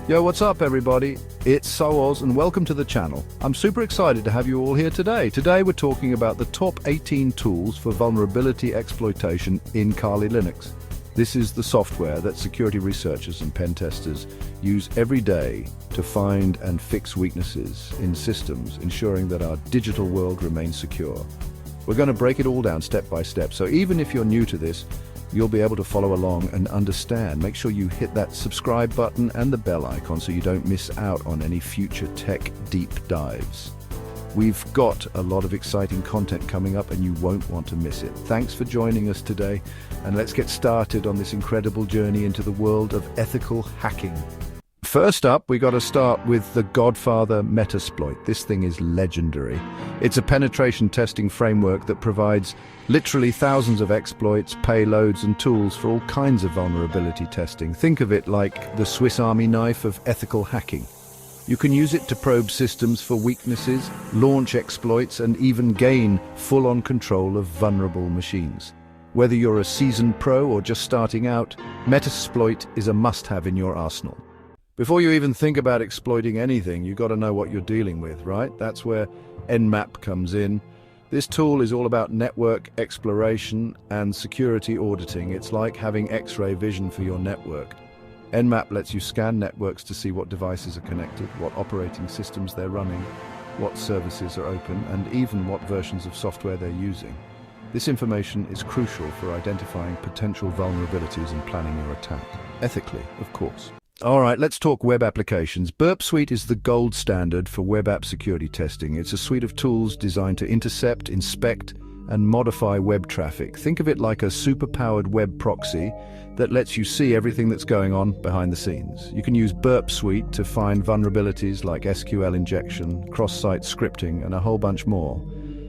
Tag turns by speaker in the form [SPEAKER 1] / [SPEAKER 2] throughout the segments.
[SPEAKER 1] Yo, what's up everybody? It's Sawos and welcome to the channel. I'm super excited to have you all here today. Today we're talking about the top 18 tools for vulnerability exploitation in Kali Linux. This is the software that security researchers and pen testers use every day to find and fix weaknesses in systems, ensuring that our digital world remains secure. We're going to break it all down step by step, so even if you're new to this, you'll be able to follow along and understand. Make sure you hit that subscribe button and the bell icon so you don't miss out on any future tech deep dives. We've got a lot of exciting content coming up and you won't want to miss it. Thanks for joining us today, and let's get started on this incredible journey into the world of ethical hacking. First up, we got to start with the godfather Metasploit. This thing is legendary. It's a penetration testing framework that provides literally thousands of exploits, payloads, and tools for all kinds of vulnerability testing. Think of it like the Swiss Army knife of ethical hacking. You can use it to probe systems for weaknesses, launch exploits, and even gain full-on control of vulnerable machines. Whether you're a seasoned pro or just starting out, Metasploit is a must-have in your arsenal. Before you even think about exploiting anything, you've got to know what you're dealing with, right? That's where Nmap comes in. This tool is all about network exploration and security auditing. It's like having X-ray vision for your network. Nmap lets you scan networks to see what devices are connected, what operating systems they're running, what services are open, and even what versions of software they're using. This information is crucial for identifying potential vulnerabilities and planning your attack. Ethically, of course. All right, let's talk web applications. Burp Suite is the gold standard for web app security testing. It's a suite of tools designed to intercept, inspect, and modify web traffic. Think of it like a super-powered web proxy that lets you see everything that's going on behind the scenes. You can use Burp Suite to find vulnerabilities like SQL injection, cross-site scripting, and a whole bunch more.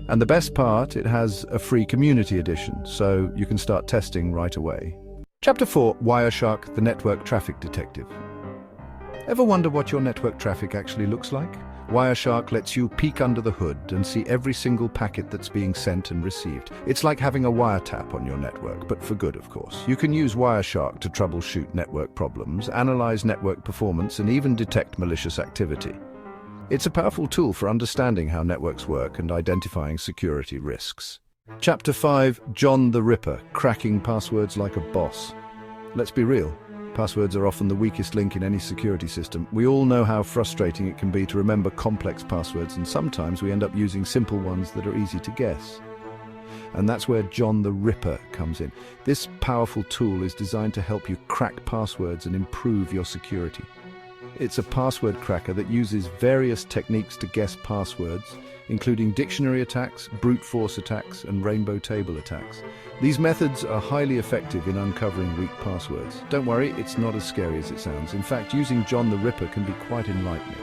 [SPEAKER 1] And the best part, it has a free community edition, so you can start testing right away. Chapter 4, Wireshark, the Network Traffic Detective. Ever wonder what your network traffic actually looks like? Wireshark lets you peek under the hood and see every single packet that's being sent and received. It's like having a wiretap on your network, but for good, of course. You can use Wireshark to troubleshoot network problems, analyze network performance, and even detect malicious activity. It's a powerful tool for understanding how networks work and identifying security risks. Chapter 5, John the Ripper, cracking passwords like a boss. Let's be real. Passwords are often the weakest link in any security system. We all know how frustrating it can be to remember complex passwords, and sometimes we end up using simple ones that are easy to guess. And that's where John the Ripper comes in. This powerful tool is designed to help you crack passwords and improve your security. It's a password cracker that uses various techniques to guess passwords, including dictionary attacks, brute force attacks, and rainbow table attacks. These methods are highly effective in uncovering weak passwords. Don't worry, it's not as scary as it sounds. In fact, using John the Ripper can be quite enlightening.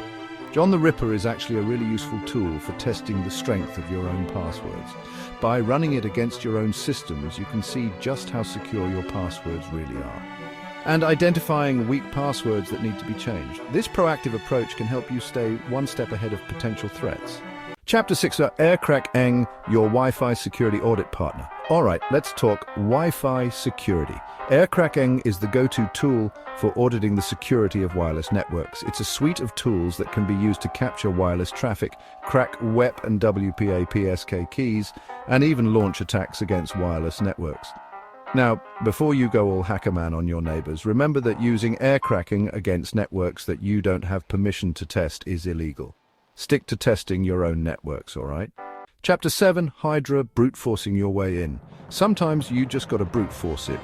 [SPEAKER 1] John the Ripper is actually a really useful tool for testing the strength of your own passwords. By running it against your own systems, you can see just how secure your passwords really are, and identifying weak passwords that need to be changed. This proactive approach can help you stay one step ahead of potential threats. Chapter 6, aircrack-ng, your Wi-Fi security audit partner. All right, let's talk Wi-Fi security. Aircrack-ng is the go-to tool for auditing the security of wireless networks. It's a suite of tools that can be used to capture wireless traffic, crack WEP and WPA/PSK keys, and even launch attacks against wireless networks. Now, before you go all hackerman on your neighbors, remember that using aircracking against networks that you don't have permission to test is illegal. Stick to testing your own networks, all right? Chapter 7, Hydra, brute forcing your way in. Sometimes you just gotta brute force it.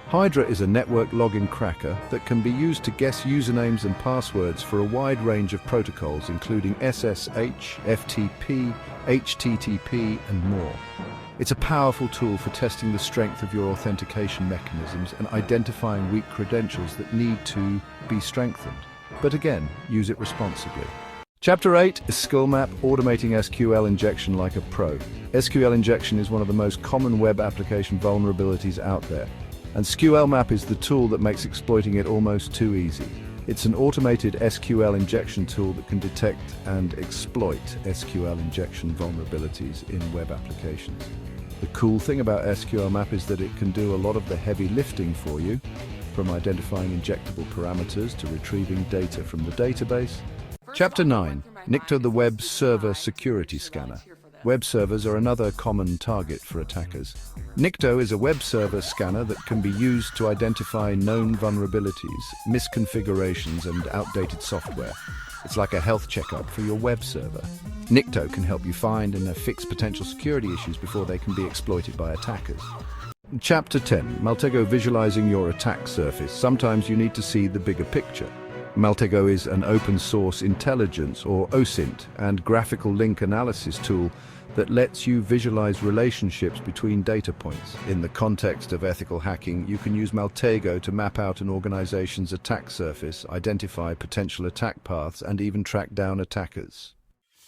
[SPEAKER 1] Hydra is a network login cracker that can be used to guess usernames and passwords for a wide range of protocols, including SSH, FTP, HTTP, and more. It's a powerful tool for testing the strength of your authentication mechanisms and identifying weak credentials that need to be strengthened. But again, use it responsibly. Chapter 8 is Nmap, automating SQL injection like a pro. SQL injection is one of the most common web application vulnerabilities out there, and Nmap is the tool that makes exploiting it almost too easy. It's an automated SQL injection tool that can detect and exploit SQL injection vulnerabilities in web applications. The cool thing about Nmap is that it can do a lot of the heavy lifting for you. from identifying injectable parameters to retrieving data from the database. Chapter 9. NICTO, the Web Server Security Scanner. Web servers are another common target for attackers. NICTO is a web server scanner that can be used to identify known vulnerabilities, misconfigurations, and outdated software. It's like a health checkup for your web server. NICTO can help you find and fix potential security issues before they can be exploited by attackers. Chapter 10. Maltego, visualizing your attack surface. Sometimes you need to see the bigger picture. Maltego is an open-source intelligence, or OSINT, and graphical link analysis tool that lets you visualize relationships between data points. In the context of ethical hacking, you can use Maltego to map out an organization's attack surface, identify potential attack paths, and even track down attackers.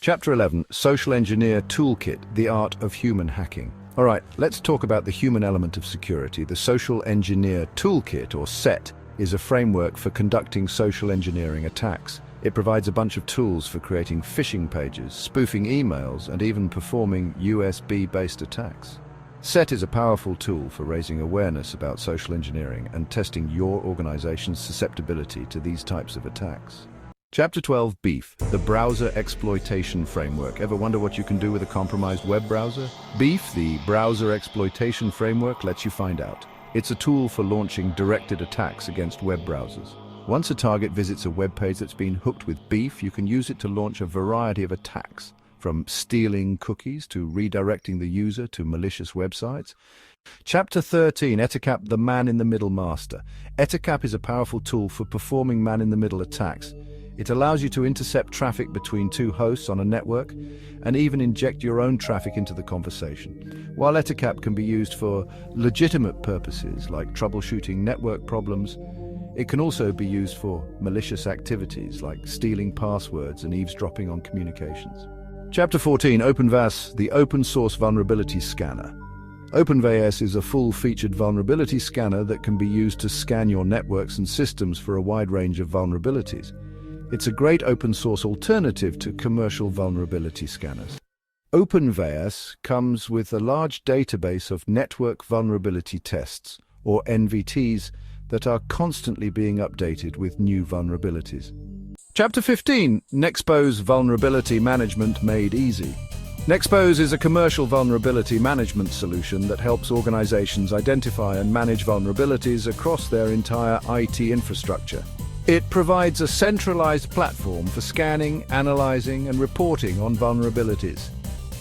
[SPEAKER 1] Chapter 11. Social Engineer Toolkit, the Art of Human Hacking. All right, let's talk about the human element of security. The Social Engineer Toolkit, or SET, is a framework for conducting social engineering attacks. It provides a bunch of tools for creating phishing pages, spoofing emails, and even performing USB-based attacks. SET is a powerful tool for raising awareness about social engineering and testing your organization's susceptibility to these types of attacks. Chapter 12. Beef, the Browser Exploitation Framework. Ever wonder what you can do with a compromised web browser? Beef, the Browser Exploitation Framework, lets you find out. It's a tool for launching directed attacks against web browsers. Once a target visits a web page that's been hooked with Beef, you can use it to launch a variety of attacks, from stealing cookies to redirecting the user to malicious websites. Chapter 13. Ettercap, the Man-in-the-Middle Master. Ettercap is a powerful tool for performing man-in-the-middle attacks. It allows you to intercept traffic between two hosts on a network and even inject your own traffic into the conversation. While Ettercap can be used for legitimate purposes like troubleshooting network problems, it can also be used for malicious activities like stealing passwords and eavesdropping on communications. Chapter 14. OpenVAS, the Open Source Vulnerability Scanner. OpenVAS is a full-featured vulnerability scanner that can be used to scan your networks and systems for a wide range of vulnerabilities. It's a great open-source alternative to commercial vulnerability scanners. OpenVAS comes with a large database of network vulnerability tests, or NVTs, that are constantly being updated with new vulnerabilities. Chapter 15. Nexpose, Vulnerability Management Made Easy. Nexpose is a commercial vulnerability management solution that helps organizations identify and manage vulnerabilities across their entire IT infrastructure. It provides a centralized platform for scanning, analyzing, and reporting on vulnerabilities.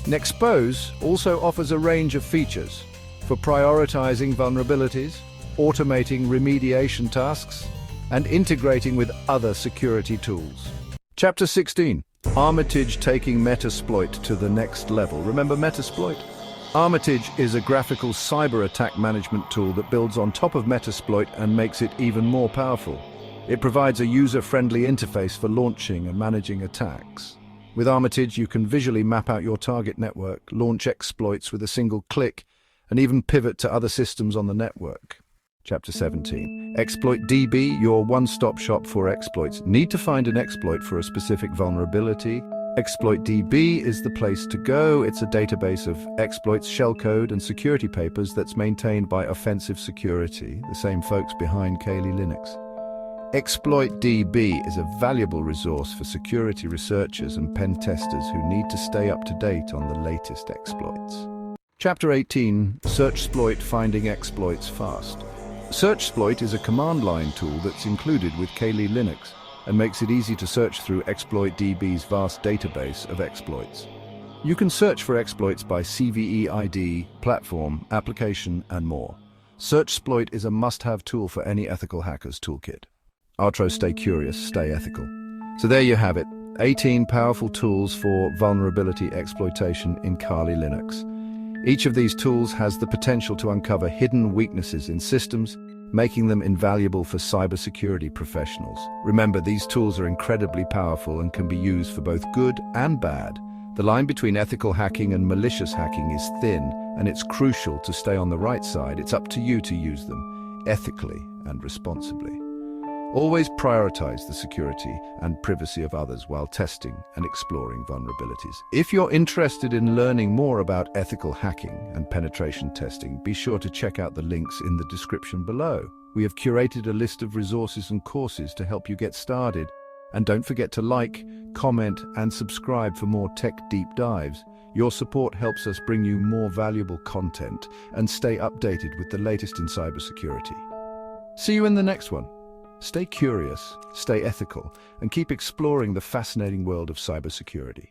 [SPEAKER 1] Nexpose also offers a range of features for prioritizing vulnerabilities, automating remediation tasks, and integrating with other security tools. Chapter 16. Armitage, taking Metasploit to the next level. Remember Metasploit? Armitage is a graphical cyber attack management tool that builds on top of Metasploit and makes it even more powerful. It provides a user-friendly interface for launching and managing attacks. With Armitage, you can visually map out your target network, launch exploits with a single click, and even pivot to other systems on the network. Chapter 17. ExploitDB, your one-stop shop for exploits. Need to find an exploit for a specific vulnerability? ExploitDB is the place to go. It's a database of exploits, shellcode, and security papers that's maintained by Offensive Security, the same folks behind Kali Linux. ExploitDB is a valuable resource for security researchers and pen testers who need to stay up to date on the latest exploits. Chapter 18. SearchSploit, finding exploits fast. SearchSploit is a command line tool that's included with Kali Linux and makes it easy to search through ExploitDB's vast database of exploits. You can search for exploits by CVE ID, platform, application, and more. SearchSploit is a must-have tool for any ethical hacker's toolkit. Outro, stay curious, stay ethical. So there you have it, 18 powerful tools for vulnerability exploitation in Kali Linux. Each of these tools has the potential to uncover hidden weaknesses in systems, making them invaluable for cybersecurity professionals. Remember, these tools are incredibly powerful and can be used for both good and bad. The line between ethical hacking and malicious hacking is thin, and it's crucial to stay on the right side. It's up to you to use them ethically and responsibly. Always prioritize the security and privacy of others while testing and exploring vulnerabilities. If you're interested in learning more about ethical hacking and penetration testing, be sure to check out the links in the description below. We have curated a list of resources and courses to help you get started. And don't forget to like, comment, and subscribe for more tech deep dives. Your support helps us bring you more valuable content and stay updated with the latest in cybersecurity. See you in the next one. Stay curious, stay ethical, and keep exploring the fascinating world of cybersecurity.